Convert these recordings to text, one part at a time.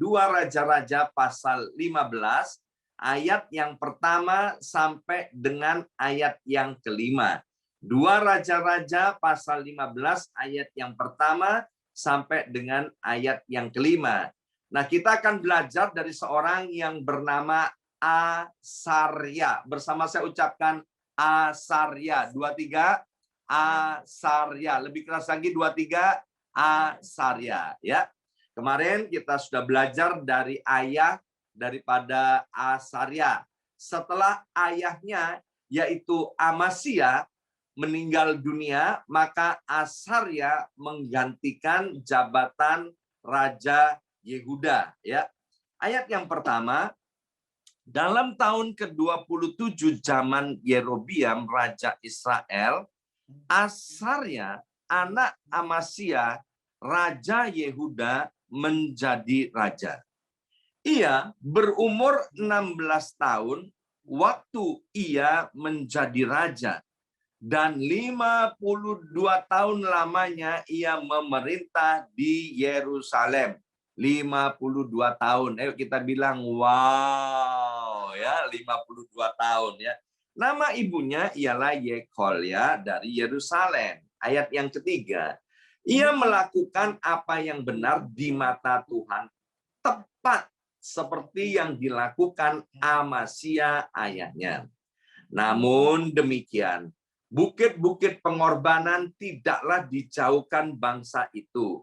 2 Raja-Raja pasal 15 ayat yang pertama sampai dengan ayat yang kelima. 2 Raja-Raja pasal 15 ayat yang pertama sampai dengan ayat yang kelima. Nah, kita akan belajar dari seorang yang bernama Asarya. Bersama saya ucapkan Asarya. 23 Asarya. Lebih keras lagi 23 Asarya, ya. Kemarin kita sudah belajar dari ayah daripada Asarya. Setelah ayahnya yaitu Amasya meninggal dunia, maka Asarya menggantikan jabatan Raja Yehuda, ya. Ayat yang pertama, dalam tahun ke-27 zaman Yerobiam Raja Israel, Asarya anak Amasya Raja Yehuda menjadi raja. Ia berumur 16 tahun waktu ia menjadi raja, dan 52 tahun lamanya ia memerintah di Yerusalem. 52 tahun. Ayo kita bilang wow, ya, 52 tahun, ya. Nama ibunya ialah Yekolya dari Yerusalem. Ayat yang ketiga, ia melakukan apa yang benar di mata Tuhan, tepat seperti yang dilakukan Amasya ayahnya. Namun demikian, bukit-bukit pengorbanan tidaklah dijauhkan bangsa itu.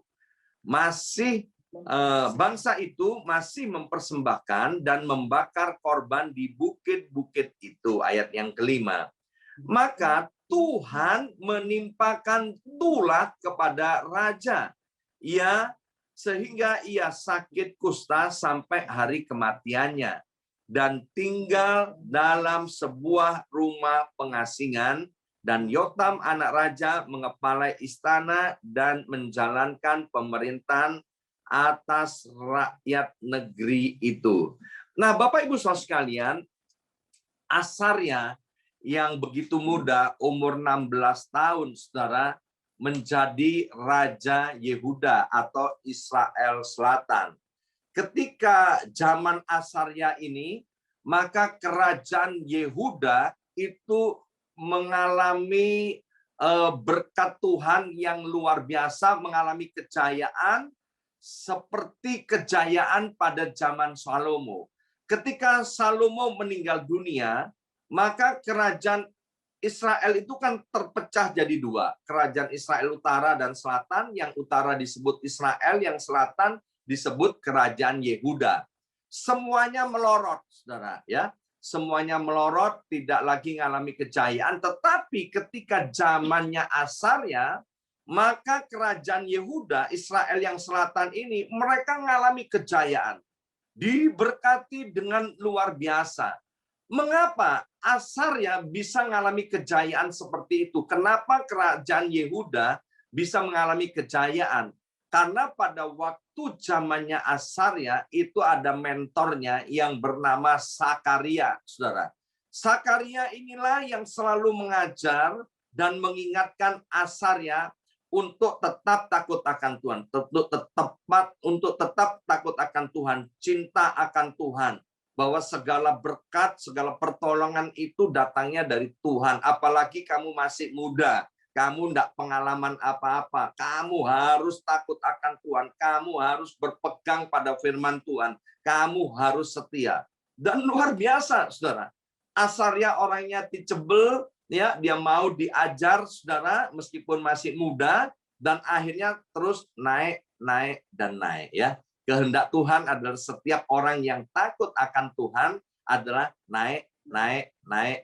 Bangsa itu masih mempersembahkan dan membakar korban di bukit-bukit itu. Ayat yang kelima. Maka Tuhan menimpakan tulah kepada raja, sehingga ia sakit kusta sampai hari kematiannya, dan tinggal dalam sebuah rumah pengasingan. Dan Yotam anak raja mengepalai istana dan menjalankan pemerintahan atas rakyat negeri itu. Nah, Bapak Ibu Saudara sekalian, Asarya yang begitu muda, umur 16 tahun, saudara, menjadi Raja Yehuda atau Israel Selatan. Ketika zaman Asarya ini, maka kerajaan Yehuda itu mengalami berkat Tuhan yang luar biasa, mengalami kejayaan seperti kejayaan pada zaman Salomo. Ketika Salomo meninggal dunia, maka kerajaan Israel itu kan terpecah jadi dua. Kerajaan Israel utara dan selatan, yang utara disebut Israel, yang selatan disebut kerajaan Yehuda. Semuanya melorot, saudara, ya. Semuanya melorot, tidak lagi mengalami kejayaan. Tetapi ketika zamannya Asarya, maka kerajaan Yehuda, Israel yang selatan ini, mereka mengalami kejayaan. Diberkati dengan luar biasa. Mengapa Asarya bisa mengalami kejayaan seperti itu? Kenapa kerajaan Yehuda bisa mengalami kejayaan? Karena pada waktu zamannya Asarya itu ada mentornya yang bernama Sakaria, saudara. Sakaria inilah yang selalu mengajar dan mengingatkan Asarya untuk tetap takut akan Tuhan, untuk tetap takut akan Tuhan, cinta akan Tuhan, bahwa segala berkat, segala pertolongan itu datangnya dari Tuhan. Apalagi kamu masih muda, kamu tidak pengalaman apa-apa, kamu harus takut akan Tuhan, kamu harus berpegang pada firman Tuhan, kamu harus setia. Dan luar biasa, saudara. Asarya orangnya teachable, ya, dia mau diajar, saudara, meskipun masih muda, dan akhirnya terus naik, ya. Kehendak Tuhan adalah setiap orang yang takut akan Tuhan adalah naik,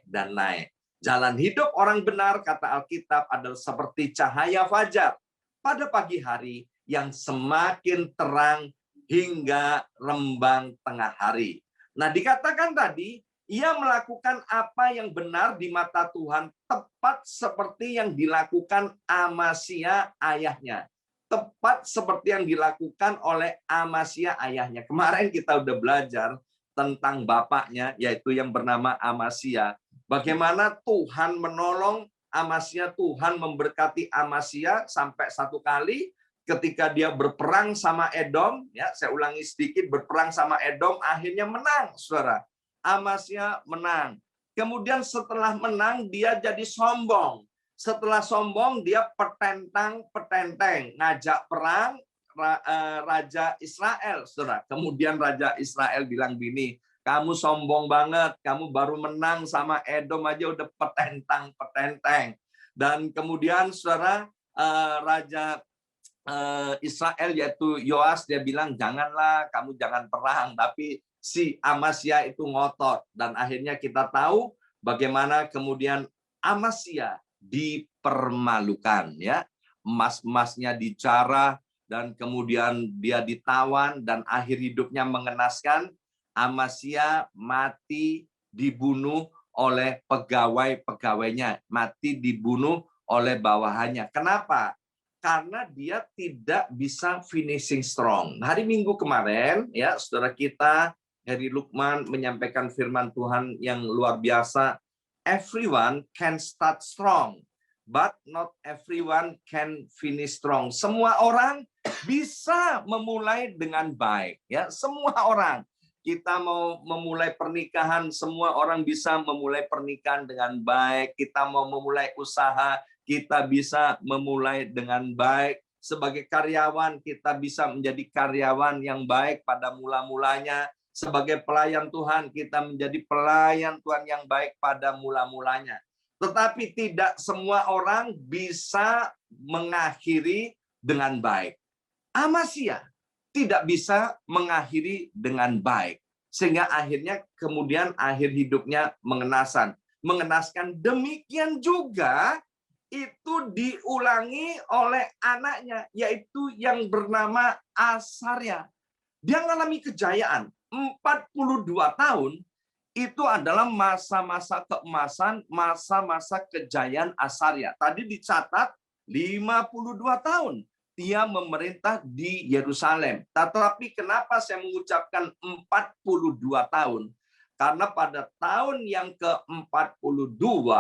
dan naik. Jalan hidup orang benar, kata Alkitab, adalah seperti cahaya fajar pada pagi hari yang semakin terang hingga rembang tengah hari. Nah, dikatakan tadi, ia melakukan apa yang benar di mata Tuhan, tepat seperti yang dilakukan Amasya ayahnya. Tepat seperti yang dilakukan oleh Amasya ayahnya. Kemarin kita udah belajar tentang bapaknya, yaitu yang bernama Amasya. Bagaimana Tuhan menolong Amasya, Tuhan memberkati Amasya sampai satu kali ketika dia berperang sama Edom, ya saya ulangi sedikit, berperang sama Edom, akhirnya menang, saudara. Amasya menang. Kemudian setelah menang, dia jadi sombong. Setelah sombong, dia petentang-petenteng, ngajak perang Raja Israel, saudara. Kemudian Raja Israel bilang gini, kamu sombong banget, kamu baru menang sama Edom aja udah petentang-petenteng. Dan kemudian saudara, Raja Israel yaitu Yoas, dia bilang janganlah, kamu jangan perang, tapi si Amasya itu ngotot. Dan akhirnya kita tahu bagaimana kemudian Amasya dipermalukan, ya, emas-emasnya dijarah, dan kemudian dia ditawan, dan akhir hidupnya mengenaskan. Amasya mati dibunuh oleh pegawai-pegawainya, mati dibunuh oleh bawahannya. Kenapa? Karena dia tidak bisa finishing strong. Hari Minggu kemarin, ya, saudara kita Heri Lukman menyampaikan firman Tuhan yang luar biasa. Everyone can start strong, but not everyone can finish strong. Semua orang bisa memulai dengan baik, ya. Semua orang. Kita mau memulai pernikahan, semua orang bisa memulai pernikahan dengan baik. Kita mau memulai usaha, kita bisa memulai dengan baik. Sebagai karyawan, kita bisa menjadi karyawan yang baik pada mula-mulanya. Sebagai pelayan Tuhan, kita menjadi pelayan Tuhan yang baik pada mula-mulanya. Tetapi tidak semua orang bisa mengakhiri dengan baik. Amasya tidak bisa mengakhiri dengan baik. Sehingga akhirnya kemudian akhir hidupnya mengenaskan. Demikian juga itu diulangi oleh anaknya, yaitu yang bernama Asarya. Dia mengalami kejayaan 42 tahun. Itu adalah masa-masa keemasan, masa-masa kejayaan Asarya. Tadi dicatat 52 tahun dia memerintah di Yerusalem. Tetapi kenapa saya mengucapkan 42 tahun? Karena pada tahun yang ke-42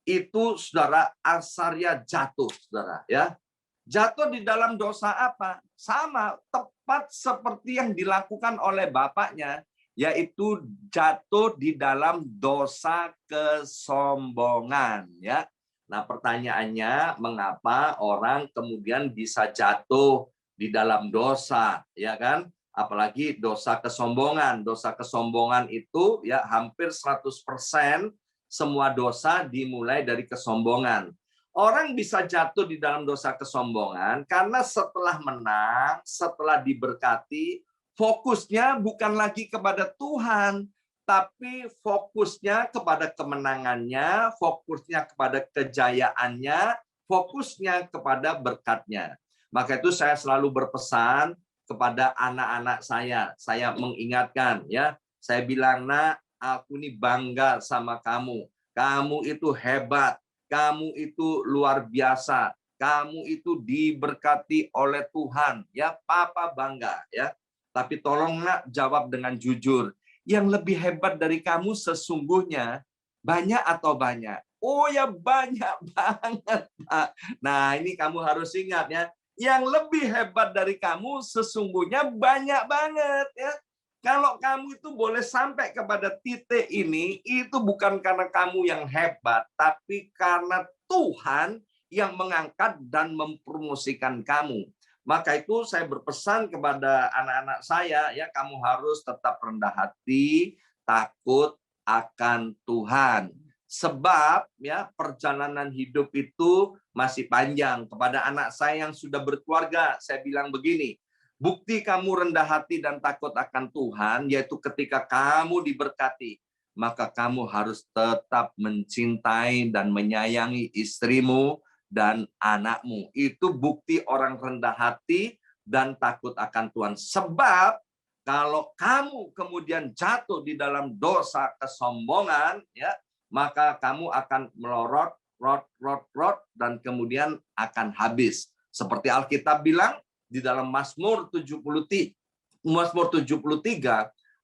itu saudara Asarya jatuh, saudara, ya. Jatuh di dalam dosa apa? Sama, tepat seperti yang dilakukan oleh bapaknya, yaitu jatuh di dalam dosa kesombongan, ya. Nah, pertanyaannya, mengapa orang kemudian bisa jatuh di dalam dosa, ya kan? Apalagi dosa kesombongan. Dosa kesombongan itu ya hampir 100% semua dosa dimulai dari kesombongan. Orang bisa jatuh di dalam dosa kesombongan karena setelah menang, setelah diberkati, fokusnya bukan lagi kepada Tuhan, tapi fokusnya kepada kemenangannya, fokusnya kepada kejayaannya, fokusnya kepada berkatnya. Maka itu saya selalu berpesan kepada anak-anak saya. Saya mengingatkan, ya, saya bilang, nak, aku ini bangga sama kamu. Kamu itu hebat, kamu itu luar biasa, kamu itu diberkati oleh Tuhan. Ya, papa bangga, ya. Tapi tolong, nak, jawab dengan jujur. Yang lebih hebat dari kamu sesungguhnya banyak atau banyak? Oh ya, banyak banget, Pak. Nah, ini kamu harus ingat, ya. Yang lebih hebat dari kamu sesungguhnya banyak banget, ya. Kalau kamu itu boleh sampai kepada titik ini, itu bukan karena kamu yang hebat, tapi karena Tuhan yang mengangkat dan mempromosikan kamu. Maka itu saya berpesan kepada anak-anak saya, ya, kamu harus tetap rendah hati, takut akan Tuhan. Sebab ya perjalanan hidup itu masih panjang. Kepada anak saya yang sudah berkeluarga, saya bilang begini, bukti kamu rendah hati dan takut akan Tuhan, yaitu ketika kamu diberkati, maka kamu harus tetap mencintai dan menyayangi istrimu dan anakmu. Itu bukti orang rendah hati dan takut akan Tuhan. Sebab kalau kamu kemudian jatuh di dalam dosa kesombongan, ya, maka kamu akan melorot, rot, dan kemudian akan habis. Seperti Alkitab bilang di dalam Mazmur 73,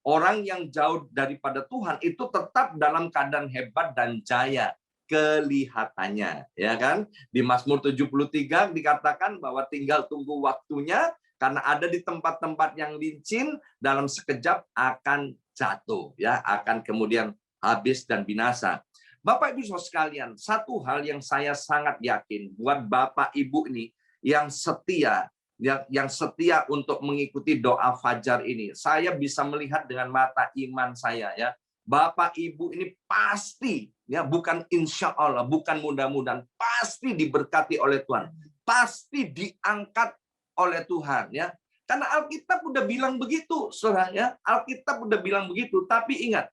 orang yang jauh daripada Tuhan itu tetap dalam keadaan hebat dan jaya. kelihatannya, ya kan? Di Mazmur 73 dikatakan bahwa tinggal tunggu waktunya, karena ada di tempat-tempat yang licin, dalam sekejap akan jatuh, ya, akan kemudian habis dan binasa. Bapak Ibu Saudara sekalian, satu hal yang saya sangat yakin buat Bapak Ibu ini yang setia, yang setia untuk mengikuti doa fajar ini, saya bisa melihat dengan mata iman saya, ya. Bapak Ibu ini pasti, ya, bukan insya Allah, bukan mudah-mudahan, pasti diberkati oleh Tuhan, pasti diangkat oleh Tuhan, ya. Karena Alkitab udah bilang begitu, Saudara, ya. Alkitab udah bilang begitu. Tapi ingat,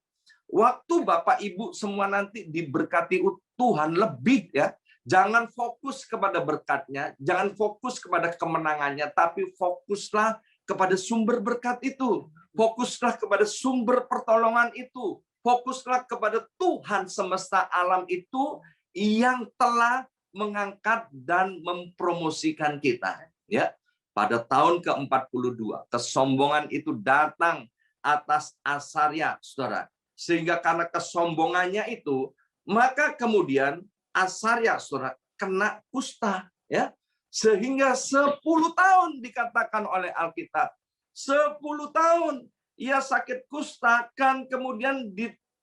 waktu Bapak Ibu semua nanti diberkati Tuhan lebih, ya. Jangan fokus kepada berkatnya, jangan fokus kepada kemenangannya, tapi fokuslah kepada sumber berkat itu. Fokuslah kepada sumber pertolongan itu. Fokuslah kepada Tuhan semesta alam itu yang telah mengangkat dan mempromosikan kita, ya. Pada tahun ke-42, kesombongan itu datang atas Asaria, Saudara. Sehingga karena kesombongannya itu, maka kemudian Asaria, Saudara, kena kusta, ya. Sehingga 10 tahun dikatakan oleh Alkitab. 10 tahun ia sakit kusta, kan kemudian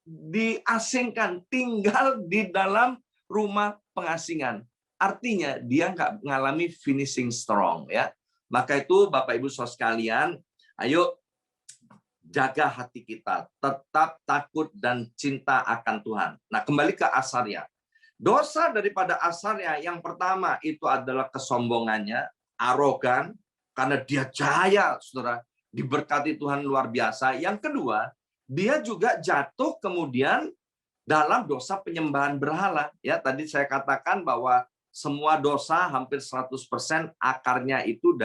diasingkan, tinggal di dalam rumah pengasingan. Artinya dia nggak mengalami finishing strong, ya. Maka itu Bapak Ibu Saudara sekalian, ayo jaga hati kita, tetap takut dan cinta akan Tuhan. Nah, kembali ke Asaria. Dosa daripada Asaria yang pertama itu adalah kesombongannya, arogan, karena dia jaya, Saudara, diberkati Tuhan luar biasa. Yang kedua, dia juga jatuh kemudian dalam dosa penyembahan berhala. Ya, tadi saya katakan bahwa semua dosa hampir 100% akarnya itu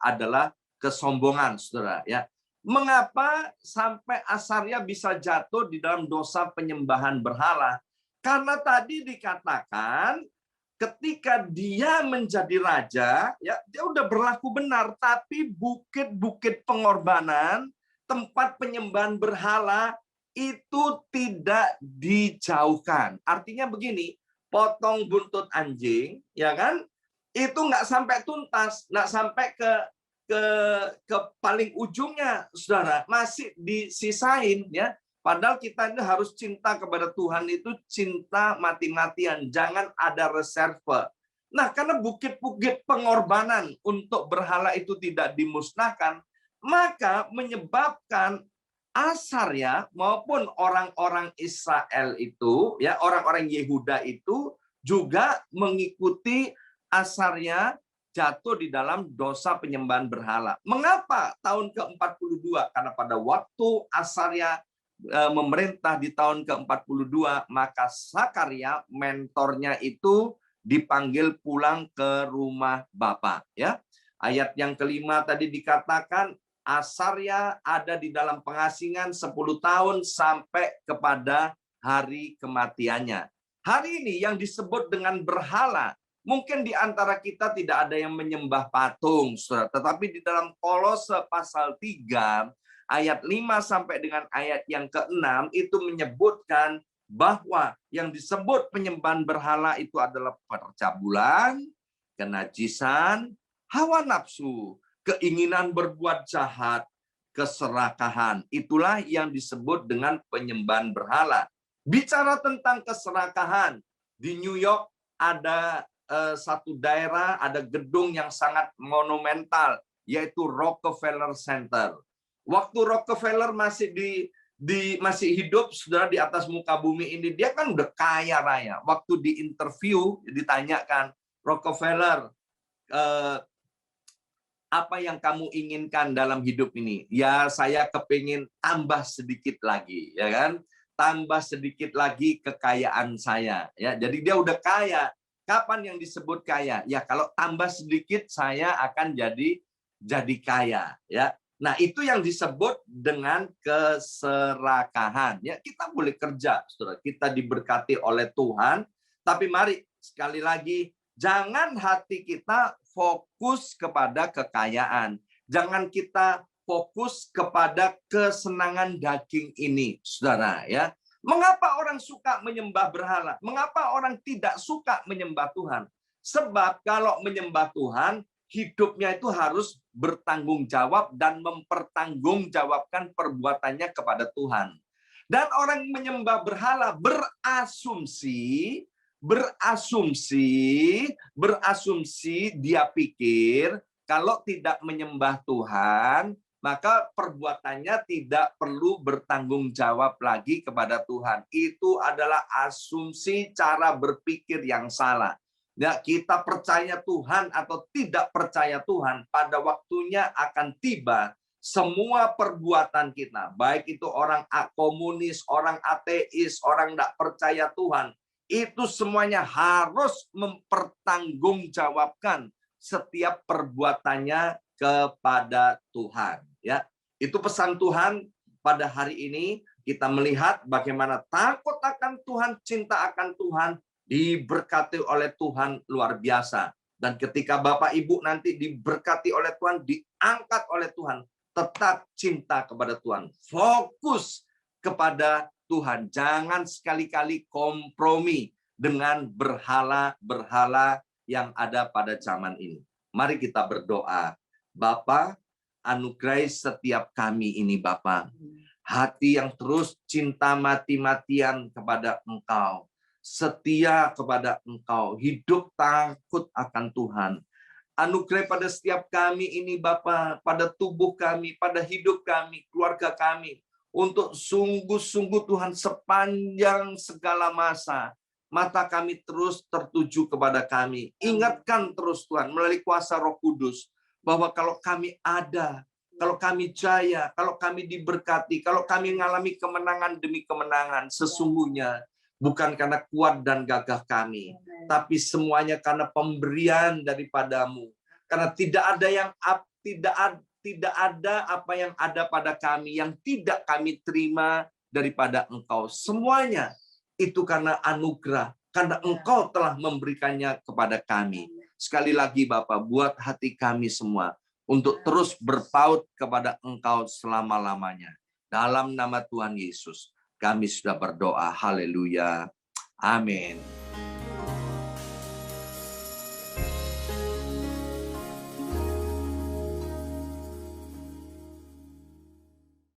adalah kesombongan, Saudara, ya. Mengapa sampai Asaria bisa jatuh di dalam dosa penyembahan berhala? Karena tadi dikatakan ketika dia menjadi raja, ya, dia udah berlaku benar, tapi bukit-bukit pengorbanan, tempat penyembahan berhala itu tidak dijauhkan. Artinya begini, potong buntut anjing, ya kan? Itu nggak sampai tuntas, nggak sampai ke paling ujungnya, Saudara, masih disisain, ya. Padahal kita ini harus cinta kepada Tuhan itu cinta mati-matian, jangan ada reserve. Nah, karena bukit-bukit pengorbanan untuk berhala itu tidak dimusnahkan, maka menyebabkan Asaria maupun orang-orang Israel itu, ya, orang-orang Yehuda itu juga mengikuti Asaria jatuh di dalam dosa penyembahan berhala. Mengapa tahun ke-42? Karena pada waktu Asaria memerintah di tahun ke-42, maka Sakaria, mentornya itu dipanggil pulang ke rumah Bapa, ya. Ayat yang kelima tadi dikatakan Asaria ada di dalam pengasingan 10 tahun sampai kepada hari kematiannya. Hari ini yang disebut dengan berhala, mungkin di antara kita tidak ada yang menyembah patung, Saudara. Tetapi di dalam Kolose pasal 3, ayat 5 sampai dengan ayat yang ke-6, itu menyebutkan bahwa yang disebut penyembahan berhala itu adalah percabulan, kenajisan, hawa nafsu, keinginan berbuat jahat, keserakahan. Itulah yang disebut dengan penyembahan berhala. Bicara tentang keserakahan, di New York ada satu daerah, ada gedung yang sangat monumental, yaitu Rockefeller Center. Waktu Rockefeller masih masih hidup, Saudara, di atas muka bumi ini, dia kan udah kaya raya. Waktu di interview ditanyakan, Rockefeller, apa yang kamu inginkan dalam hidup ini? Ya, saya kepingin tambah sedikit lagi, ya kan? Tambah sedikit lagi kekayaan saya, ya. Jadi dia udah kaya. Kapan yang disebut kaya? Ya, kalau tambah sedikit saya akan jadi kaya, ya. Nah, itu yang disebut dengan keserakahan. Ya, kita boleh kerja, Saudara. Kita diberkati oleh Tuhan, tapi mari sekali lagi jangan hati kita fokus kepada kekayaan. Jangan kita fokus kepada kesenangan daging ini, Saudara, ya. Mengapa orang suka menyembah berhala? Mengapa orang tidak suka menyembah Tuhan? Sebab kalau menyembah Tuhan, hidupnya itu harus bertanggung jawab dan mempertanggungjawabkan perbuatannya kepada Tuhan. Dan orang menyembah berhala berasumsi dia pikir kalau tidak menyembah Tuhan, maka perbuatannya tidak perlu bertanggung jawab lagi kepada Tuhan. Itu adalah asumsi cara berpikir yang salah. Ya, kita percaya Tuhan atau tidak percaya Tuhan, pada waktunya akan tiba semua perbuatan kita, baik itu orang komunis, orang ateis, orang tidak percaya Tuhan, itu semuanya harus mempertanggungjawabkan setiap perbuatannya kepada Tuhan. Ya, itu pesan Tuhan pada hari ini. Kita melihat bagaimana takut akan Tuhan, cinta akan Tuhan, diberkati oleh Tuhan luar biasa. Dan ketika Bapak Ibu nanti diberkati oleh Tuhan, diangkat oleh Tuhan, tetap cinta kepada Tuhan. Fokus kepada Tuhan. Jangan sekali-kali kompromi dengan berhala-berhala yang ada pada zaman ini. Mari kita berdoa. Bapa, anugerahi setiap kami ini, Bapa. Hati yang terus cinta mati-matian kepada Engkau. Setia kepada Engkau. Hidup takut akan Tuhan. Anugerah pada setiap kami ini, Bapa, pada tubuh kami, pada hidup kami, keluarga kami, untuk sungguh-sungguh Tuhan sepanjang segala masa, mata kami terus tertuju kepada kami. Ingatkan terus Tuhan melalui kuasa Roh Kudus, bahwa kalau kami ada, kalau kami jaya, kalau kami diberkati, kalau kami mengalami kemenangan demi kemenangan, sesungguhnya bukan karena kuat dan gagah kami, tapi semuanya karena pemberian daripadamu. Karena tidak ada apa yang ada pada kami yang tidak kami terima daripada Engkau. Semuanya itu karena anugerah, karena Engkau telah memberikannya kepada kami. Sekali lagi Bapak, buat hati kami semua untuk terus berpaut kepada Engkau selama-lamanya. Dalam nama Tuhan Yesus, kami sudah berdoa. Haleluya. Amin.